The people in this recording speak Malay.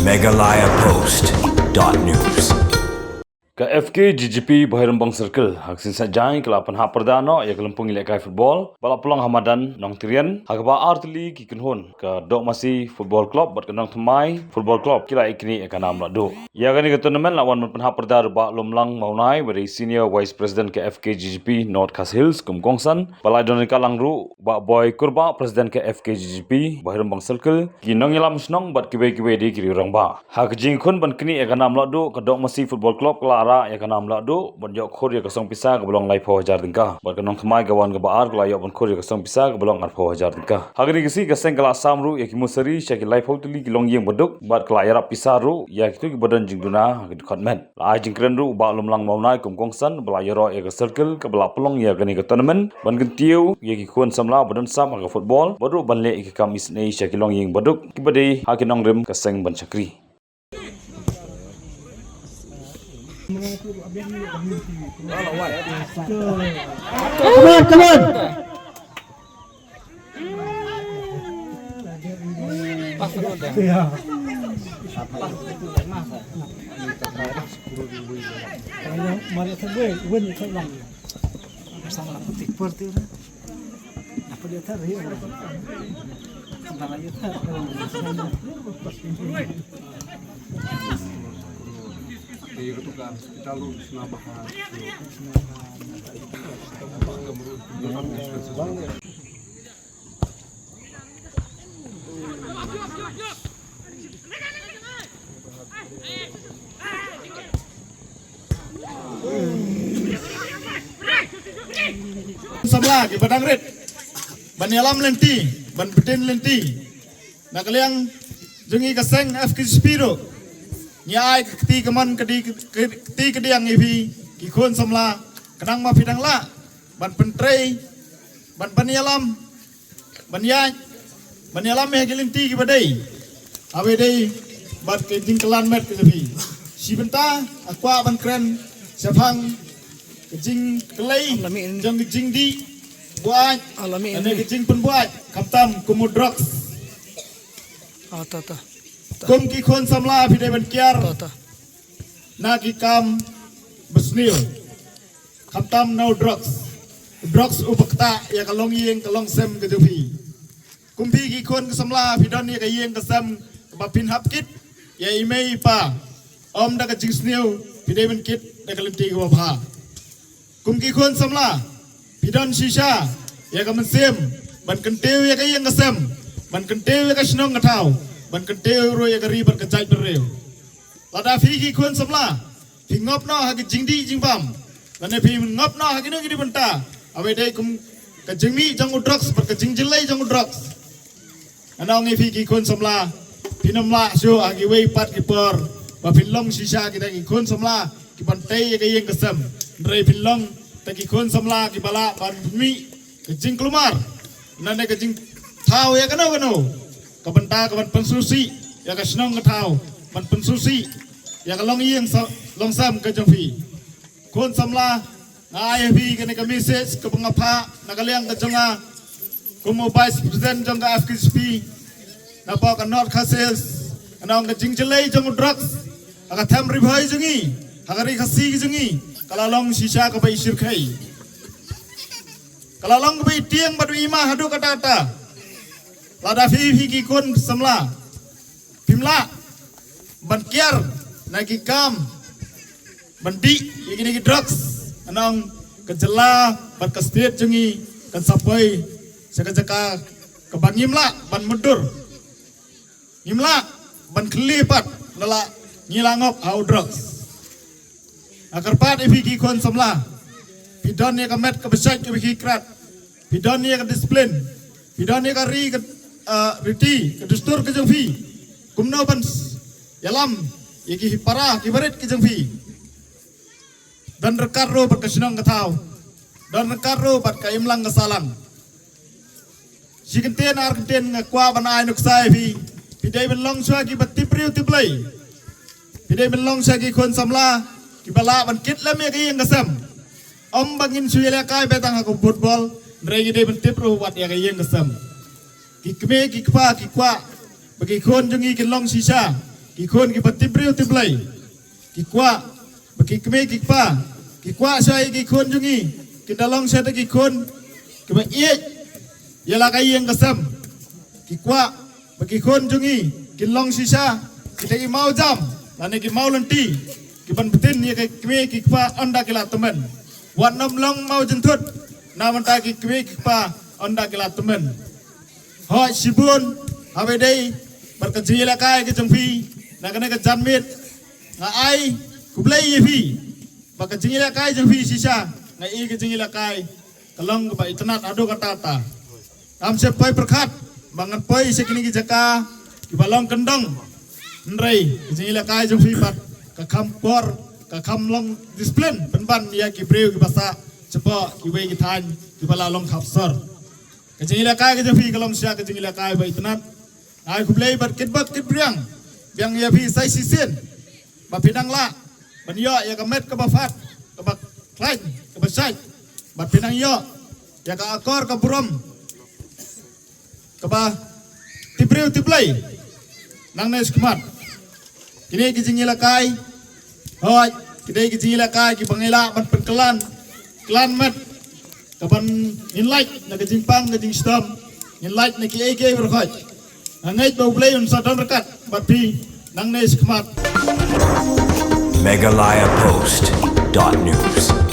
Meghalaya Post.news. Ke FK GGP Bahirambang Circle haksin sajai kelapan hak perdana ya kelempung ilekai football balap pulang Hamadan nong Tirian hagba artli ki kenhon ke dok masih football club bat kenang thmai football club kira ikni ekanam la do ya gani ke tournament lawan men hak perdana ba lomlang maunai beri senior vice president ke FK GGP North Khas Hills kum Kongsan balai don kalang ru ba boy kurba president ke FK GGP Bahirambang Circle ki nong ilam snong bat kibe di kiri orang ba hak jing khun ban kini ekanam la do ke dok masih football club ara ya kanam la do bon yok khor ya kasong pisa ke belong lai pho hajar dingka bar kanong thmai gawan ga baar gla yok bon khor ya kasong pisa ke belong ar pho hajar dingka hagri gisi gaseng kala samru ya ki musari sha ki lai pho tuli ki long yeng boduk bar kla ya pisa ru ya ki tu ki bodan jingduna ki khatmen la jingkren ru ba lumlang maunai kum kongsan bela yoro ya ka circle ke bela pelong ya gani ka tournament ban gentiu ya ki khon samla bodan sam ga football bodu ban le ki kam isnei sha ki long yeng boduk ki bade ha ki nong rem kaseng ban chakri. Come on. Yeah. Mari terbaik, win itu lang. Sama putih seperti itu. Apa dia tarik? Sama dia tarik. Iya tukang kita lu senamahan. Sebelah ke Badang Red, Ban Yalam lenti, Ban Beten lenti, nak liang jengi kaseng FK Spiro. Nyai keti keman keti kediang ibi kikun semla kenang ma pidang la ban pentrei ban banyalam ban yalam me gelinti ki badai awe dei bat ke jingkelan met ke ibi si benta akwa ban kren sapang kejing kelai jang kejing di buat ane kejing pun buat kaptam kumudrox kum ki khon samla pidai ban kiar na ki kam besnil khatam no drugs upakta ya kalong yeng kalong sem ke jupi kum pi ki khon samla pidon ya ka yeng ka sem ba pin hap kit ya imei pa om da ka jing snil pidai ban kit da kalimti ka ba kum ki khon samla pidon shisha ya ka mensem ban kentew ya ka yeng ka sem ban kentew ya ka snong ka tau ban kentew ro ya gari bar kajai berreu lada fi ki khun samla fi ngop no ha ki jingdi jingpam lane fi ngop no ha ki no ki benta awe dei kum ka jingmi jang drugs bar ka jingjilai jang drugs anong fi ki khun samla fi namla syo ha ki wei pat ki per ba fi long shisha ki da ki khun samla ki ban tei ya ka yeng kasam rei fi long ta ki khun samla ki bala ban mi ka jing klumar nane ka jing thau ya kano kabenta kaban pensusi ya ka snong ka thau ban pensusi ya ka long yeng long sam ka jongfi kon samla ngai bi ka ne ka message ka pangapa nakaliang ka jonga kumo vice president jong ka FKSP na pa ka North Khas Hills anong ka jingjlei jong drugs aka tham ribhai jongi hagari khasi jongi kalalong shisha ka bai shirkhai kalalong ka bai tiang badu ima hadu kata lada fi ki kun samla pimla ban kiar nagi kam bandi iki drugs anong kejela ban ka state jungi kan sapai saka ke bangimla ban medur ngimla ban kelipat nala ngilangop au drugs agar pat fi ki kun samla pidon ya kamet ke besat ke krat pidon ya ke disiplin pidon ya ka ri ke riti kedustur ke jengfi kumno ban yalam iki parah kibarit ke jengfi dan rekar ro bat kasinong katau dan rekar ro bat ka imlang kasalang sikenten arkenten ngakwa banai nuksai fi pidai ben long swa ki bat tipriu tiplai pidai ben long swa ki kon samla ki bala ban kit lam ya ki ngasam om bangin suya kai betang aku football regi dai ben tipru wat ya ki ngasam kikme kikpa kikwa bagi kon jungi kilong sisa ki khôn ki patibriu tiblai ki kwa baki kme ki pa ki kwa sai ki khôn jungi ki dalong sa ki khôn ki ba ie yala kai yang kasam ki kwa baki khôn jungi ki long sisa ki tegi mau jam lane ki mau lenti ki ban betin ye ki kme ki pa onda ki la temen wan nom long mau jentut naman ta ki kme ki pa onda ki la temen ho sibun habe dei berkejila kai ke jengpi na kena ke janmit nga ai kublai ye fi berkejila kai jengpi sisa nga i ke jengila kai kalong ba itnat ado kata ta am se pai perkhat bangan pai sekini ki jaka ki balong kendong nrei ke jengila kai jengpi pat ka kampor ka kamlong disiplin penban ya ki breu ki basa cepo ki wei ki than ki bala long khapsor ke jengila kai ke jengpi kalong sia ke jengila kai ba itnat ai kublai kit briang biang ya phi sai sisin ba pinang la ban yo ya kamet ka ba fat ka ba klain ka ba sai ba pinang yo ya ka akor ka burom ka ba tibriu tiblai nang nes kmat kini ki jingila kai hoi kidai ki jingila kai ki bangela ban penkelan klan met ka ban in like na ka jingpang ka jing stom in like na ki ege berkhoj Angay bau play un sa don rekat bapi nang nes kmat Megalayapost.news.